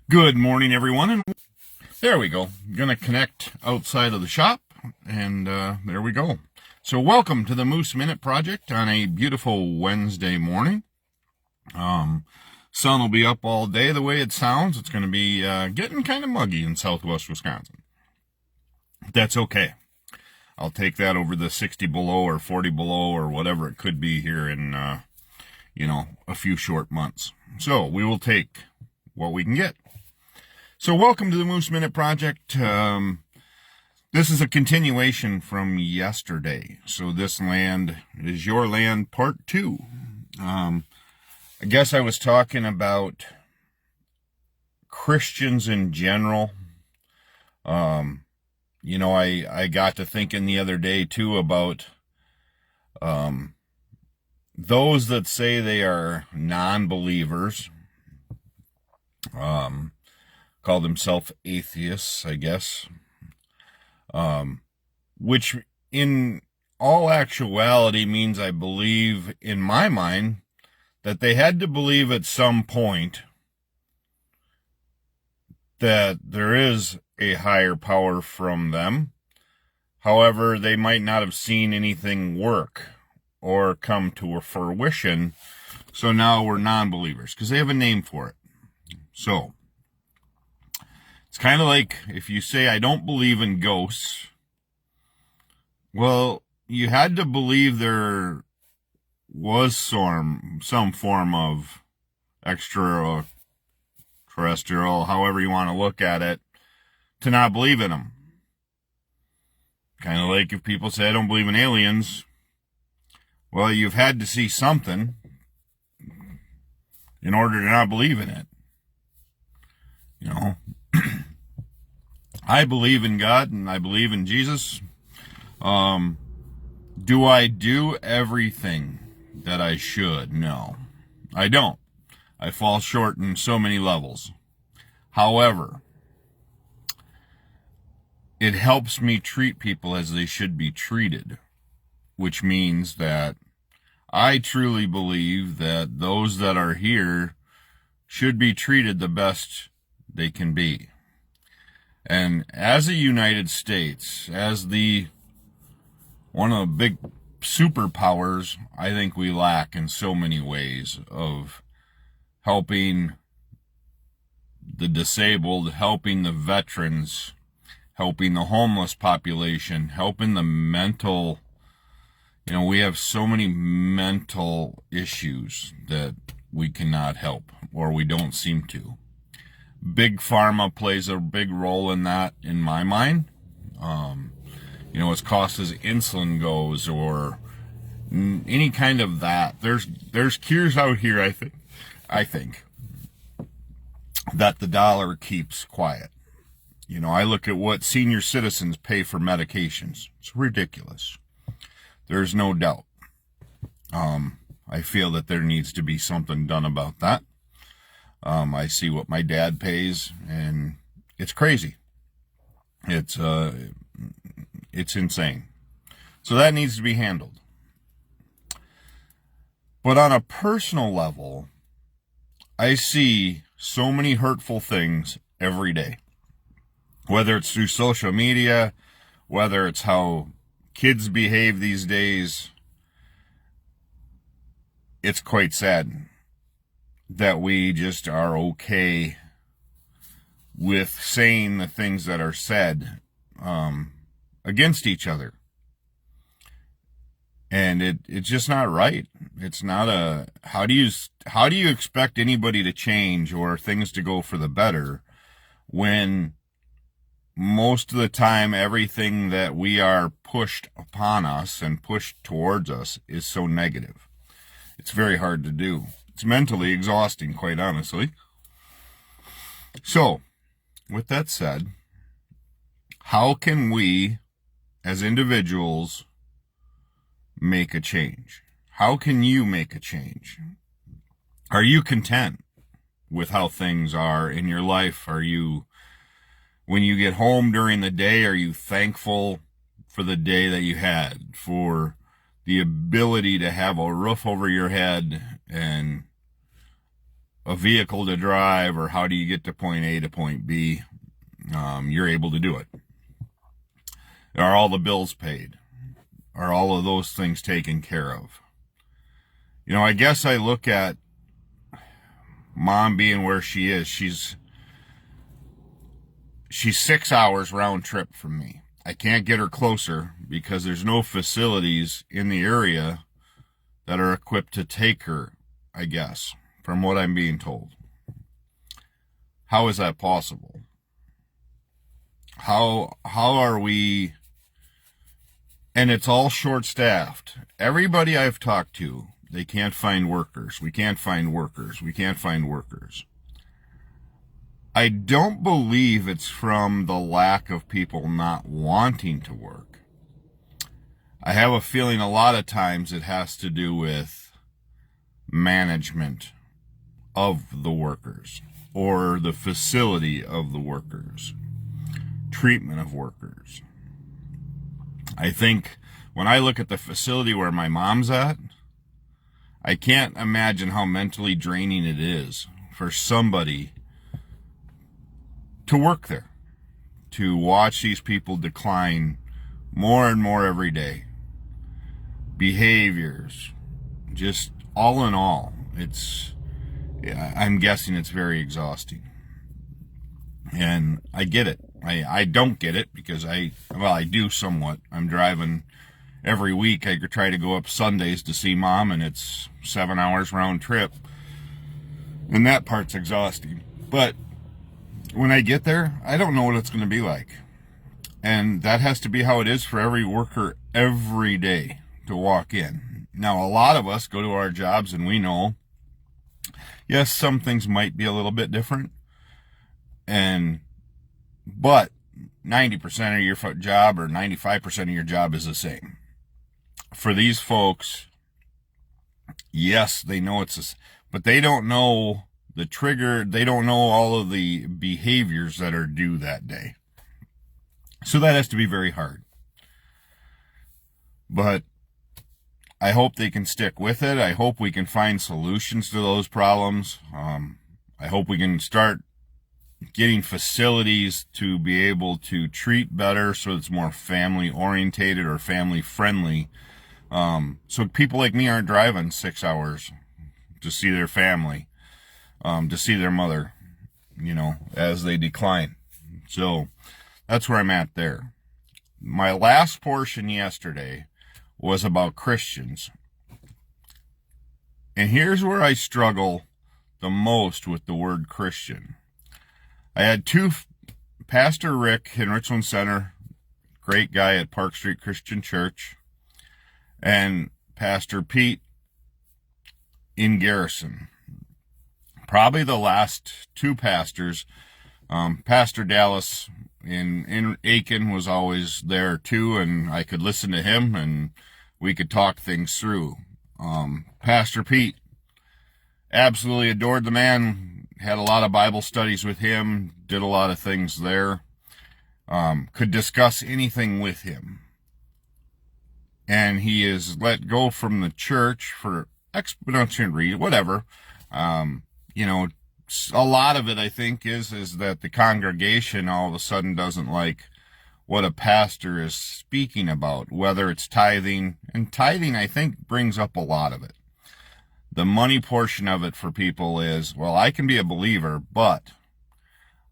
Good morning, everyone, and there we go. Gonna connect outside of the shop, and there we go. So welcome to the Moose Minute Project on a beautiful Wednesday morning. Sun will be up all day the way it sounds. It's gonna be getting kind of muggy in southwest Wisconsin. That's okay. I'll take that over the 60 below or 40 below or whatever it could be here in, a few short months. So we will take what we can get. So welcome to the Moose Minute Project. This is a continuation from yesterday. So this land is your land, part 2. I guess I was talking about Christians in general. I got to thinking the other day too about those that say they are non-believers. Call themselves atheists, I guess, which in all actuality means, I believe, in my mind, that they had to believe at some point that there is a higher power from them. However, they might not have seen anything work or come to a fruition, so now we're non-believers, because they have a name for it. So it's kind of like if you say, I don't believe in ghosts. Well, you had to believe there was some form of extraterrestrial, however you want to look at it, to not believe in them. Kind of like if people say, I don't believe in aliens. Well, you've had to see something in order to not believe in it. I believe in God and I believe in Jesus. Do I do everything that I should? No, I don't. I fall short in so many levels. However, it helps me treat people as they should be treated, which means that I truly believe that those that are here should be treated the best they can be. And as a United States, as one of the big superpowers, I think we lack in so many ways of helping the disabled, helping the veterans, helping the homeless population, helping the mental. We have so many mental issues that we cannot help, or we don't seem to. Big pharma plays a big role in that, in my mind. As cost as insulin goes, or any kind of that. There's cures out here, I think, that the dollar keeps quiet. I look at what senior citizens pay for medications. It's ridiculous. There's no doubt. I feel that there needs to be something done about that. I see what my dad pays, and it's crazy. It's insane. So that needs to be handled. But on a personal level, I see so many hurtful things every day. Whether it's through social media, whether it's how kids behave these days, it's quite sad that we just are okay with saying the things that are said against each other. And it's just not right. It's not how do you expect anybody to change or things to go for the better when most of the time everything that we are pushed upon us and pushed towards us is so negative? It's very hard to do. It's mentally exhausting, quite honestly. So, with that said, how can we, as individuals, make a change? How can you make a change? Are you content with how things are in your life? When you get home during the day, are you thankful for the day that you had, for the ability to have a roof over your head and a vehicle to drive, or how do you get to point A to point B, you're able to do it. Are all the bills paid? Are all of those things taken care of? I guess I look at Mom being where she is. She's 6 hours round trip from me. I can't get her closer because there's no facilities in the area that are equipped to take her, I guess, from what I'm being told. How is that possible? How are we? And it's all short-staffed. Everybody I've talked to, they can't find workers. We can't find workers. We can't find workers. I don't believe it's from the lack of people not wanting to work. I have a feeling a lot of times it has to do with management of the workers, or the facility of the workers, treatment of workers. I think when I look at the facility where my mom's at, I can't imagine how mentally draining it is for somebody to work there, to watch these people decline more and more every day. Behaviors, just all in all, I'm guessing it's very exhausting. And I get it. I don't get it because I do somewhat. I'm driving every week. I try to go up Sundays to see Mom, and it's 7 hours round trip. And that part's exhausting. But when I get there, I don't know what it's going to be like. And that has to be how it is for every worker every day to walk in. Now, a lot of us go to our jobs and we know, yes, some things might be a little bit different. But 90% of your job, or 95% of your job, is the same. For these folks, yes, they know but they don't know the trigger. They don't know all of the behaviors that are due that day. So that has to be very hard. But I hope they can stick with it. I hope we can find solutions to those problems. I hope we can start getting facilities to be able to treat better, so it's more family orientated or family friendly. So people like me aren't driving 6 hours to see their family, to see their mother, as they decline. So that's where I'm at there. My last portion yesterday was about Christians. And here's where I struggle the most with the word Christian. I had Pastor Rick in Richland Center, great guy at Park Street Christian Church, and Pastor Pete in Garrison. Probably the last two pastors. Pastor Dallas in Aiken was always there too, and I could listen to him and we could talk things through. Pastor Pete, absolutely adored the man. Had a lot of Bible studies with him, did a lot of things there, could discuss anything with him. And he is let go from the church for exponential reason, whatever. A lot of it, I think, is that the congregation all of a sudden doesn't like what a pastor is speaking about, whether it's tithing. And tithing, I think, brings up a lot of it. The money portion of it for people is, well, I can be a believer, but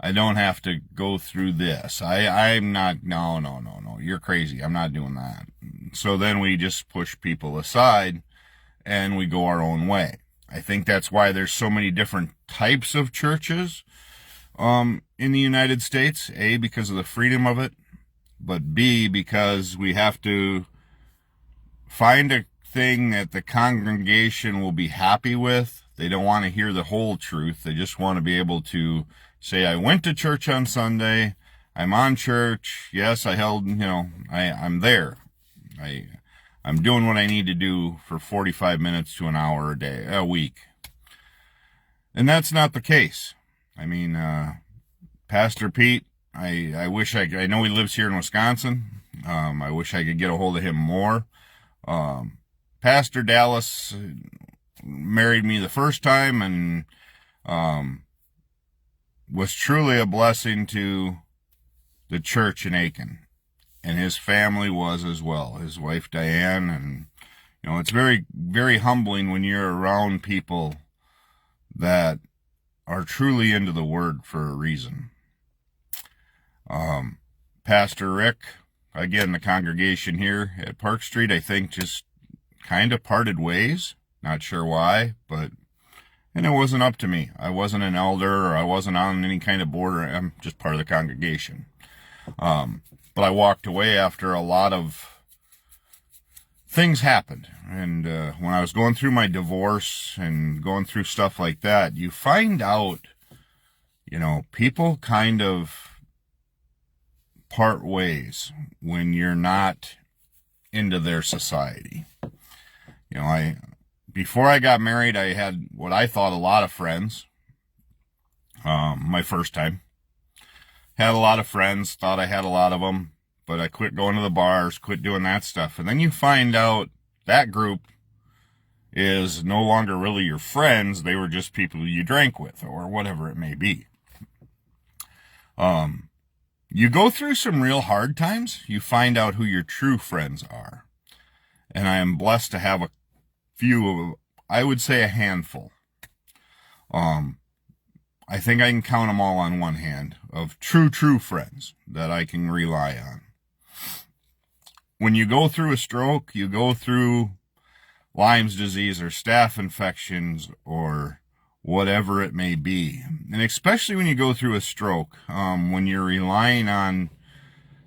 I don't have to go through this. I'm not, no, you're crazy. I'm not doing that. So then we just push people aside and we go our own way. I think that's why there's so many different types of churches in the United States. A, because of the freedom of it, but B, because we have to find a thing that the congregation will be happy with. They don't want to hear the whole truth. They just want to be able to say, I went to church on Sunday. I'm on church. Yes, I held, I'm there. I'm doing what I need to do for 45 minutes to an hour a week. And that's not the case. I mean, Pastor Pete, I wish I know he lives here in Wisconsin. I wish I could get a hold of him more. Pastor Dallas married me the first time, and was truly a blessing to the church in Aiken, and his family was as well, his wife Diane. And it's very, very humbling when you're around people that are truly into the word for a reason. Pastor Rick, again, the congregation here at Park Street, I think just kind of parted ways. Not sure why, and it wasn't up to me. I wasn't an elder, or I wasn't on any kind of board. I'm just part of the congregation. But I walked away after a lot of things happened. And when I was going through my divorce and going through stuff like that, you find out, people kind of part ways when you're not into their society. Before I got married, I had what I thought a lot of friends. My first time. Had a lot of friends, thought I had a lot of them, but I quit going to the bars, quit doing that stuff. And then you find out that group is no longer really your friends. They were just people you drank with, or whatever it may be. You go through some real hard times, you find out who your true friends are. And I am blessed to have a few of, I would say a handful. I think I can count them all on one hand of true friends that I can rely on. When you go through a stroke, you go through Lyme's disease or staph infections or whatever it may be. And especially when you go through a stroke, when you're relying on,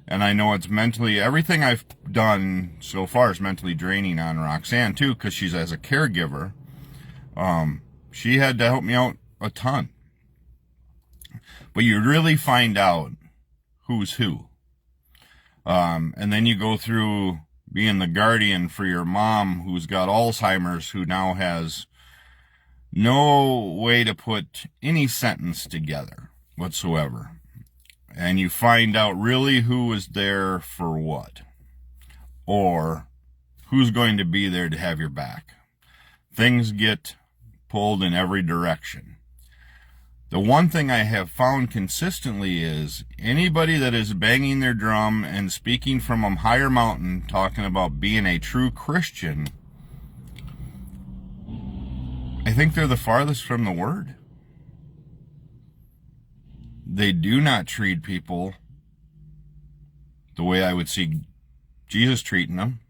and I know it's mentally, everything I've done so far is mentally draining on Roxanne too, because she's as a caregiver. She had to help me out a ton. But you really find out who's who. And then you go through being the guardian for your mom who's got Alzheimer's, who now has no way to put any sentence together whatsoever. And you find out really who was there for what, or who's going to be there to have your back. Things get pulled in every direction. The one thing I have found consistently is anybody that is banging their drum and speaking from a higher mountain, talking about being a true Christian, I think they're the farthest from the word. They do not treat people the way I would see Jesus treating them.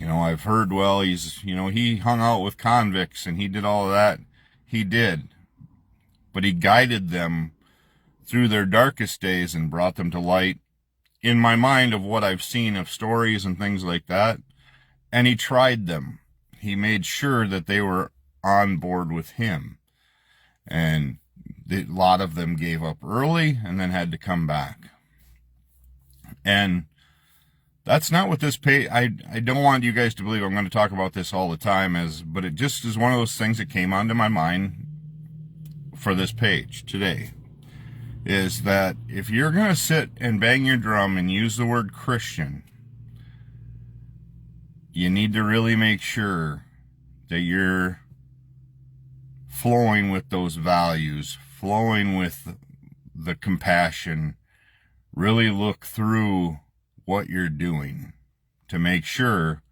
I've heard, well, he hung out with convicts and he did all of that. He did. But he guided them through their darkest days and brought them to light, in my mind, of what I've seen of stories and things like that. And he tried them. He made sure that they were on board with him. And a lot of them gave up early and then had to come back. And that's not what this page, I don't want you guys to believe I'm going to talk about this all the time, but it just is one of those things that came onto my mind for this page today, is that if you're going to sit and bang your drum and use the word Christian, you need to really make sure that you're flowing with those values, flowing with the compassion. Really look through what you're doing to make sure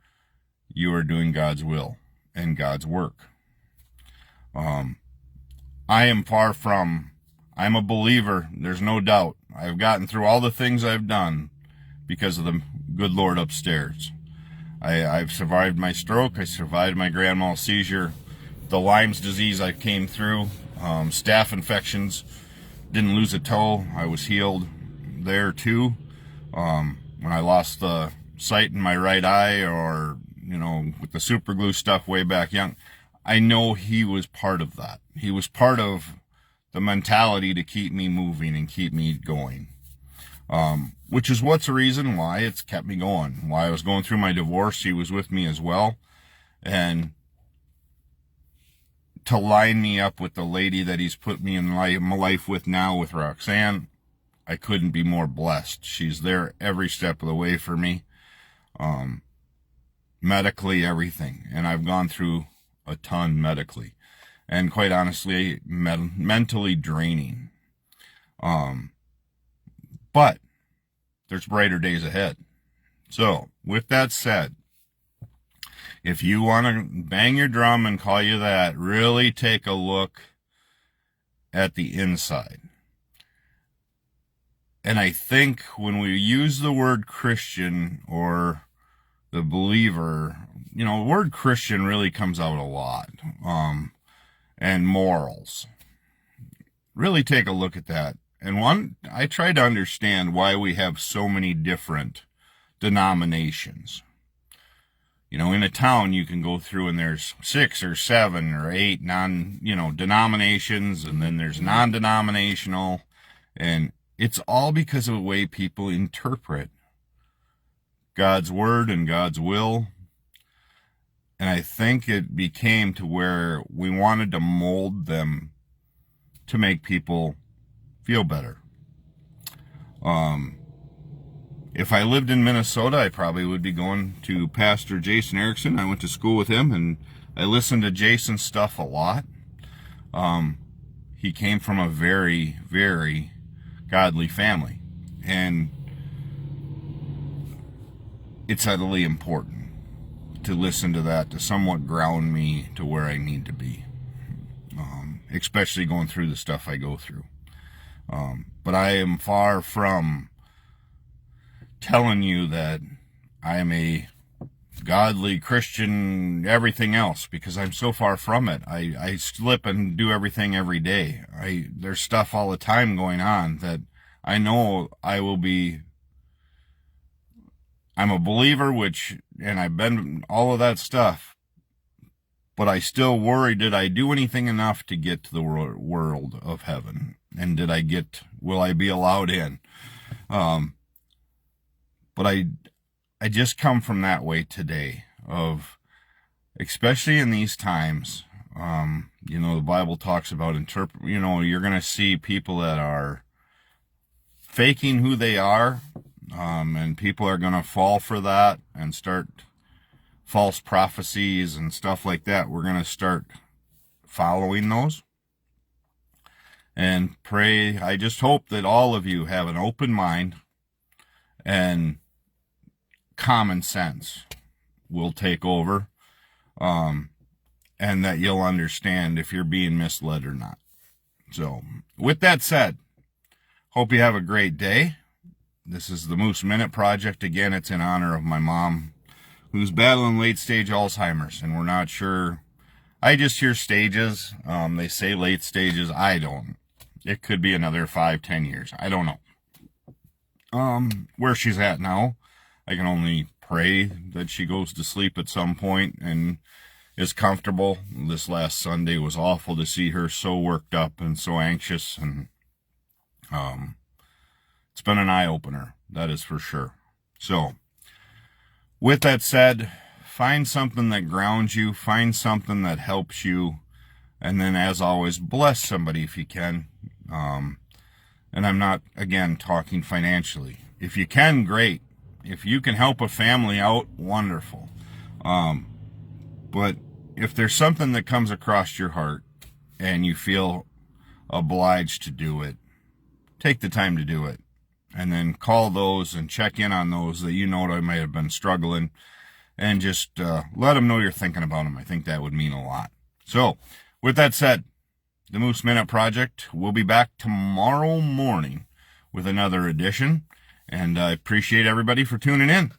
you are doing God's will and God's work. I'm a believer, there's no doubt. I've gotten through all the things I've done because of the good Lord upstairs. I've survived my stroke, I survived my grand mal seizure, the Lyme's disease I came through, staph infections, didn't lose a toe, I was healed there too. When I lost the sight in my right eye, or, with the super glue stuff way back young, I know he was part of that. He was part of the mentality to keep me moving and keep me going. Which is what's the reason why it's kept me going. Why I was going through my divorce, he was with me as well. And to line me up with the lady that he's put me in my life with now, with Roxanne, I couldn't be more blessed. She's there every step of the way for me. Medically, everything. And I've gone through a ton medically. and quite honestly, mentally draining. But there's brighter days ahead. So, with that said, if you want to bang your drum and call you that, really take a look at the inside. And I think when we use the word Christian or the believer, the word Christian really comes out a lot. And morals. Really take a look at that. And I try to understand why we have so many different denominations. In a town you can go through and there's 6 or 7 or 8 denominations, and then there's non-denominational, and it's all because of the way people interpret God's word and God's will. And I think it became to where we wanted to mold them to make people feel better. If I lived in Minnesota, I probably would be going to Pastor Jason Erickson. I went to school with him, and I listened to Jason's stuff a lot. He came from a very, very godly family, and it's utterly important to listen to that, to somewhat ground me to where I need to be, especially going through the stuff I go through. But I am far from telling you that I am a godly Christian, everything else, because I'm so far from it. I slip and do everything every day. There's stuff all the time going on that I know I'm a believer, and I've been all of that stuff, but I still worry, did I do anything enough to get to the world of heaven? And will I be allowed in? But I just come from that way today of, especially in these times, the Bible talks about you're going to see people that are faking who they are, and people are going to fall for that and start false prophecies and stuff like that. We're going to start following those and pray. I just hope that all of you have an open mind and common sense will take over, and that you'll understand if you're being misled or not. So, with that said, hope you have a great day. This is the Moose Minute Project. Again, it's in honor of my mom, who's battling late-stage Alzheimer's, and we're not sure. I just hear stages. They say late stages. I don't. It could be another 5-10 years. I don't know. Where she's at now, I can only pray that she goes to sleep at some point and is comfortable. This last Sunday was awful to see her so worked up and so anxious, and it's been an eye-opener, that is for sure. So, with that said, find something that grounds you, find something that helps you, and then, as always, bless somebody if you can. And I'm not, again, talking financially. If you can, great. If you can help a family out, wonderful. But if there's something that comes across your heart and you feel obliged to do it, take the time to do it. And then call those and check in on those that that might have been struggling, and just let them know you're thinking about them. I think that would mean a lot. So, with that said, the Moose Minute Project will be back tomorrow morning with another edition, and I appreciate everybody for tuning in.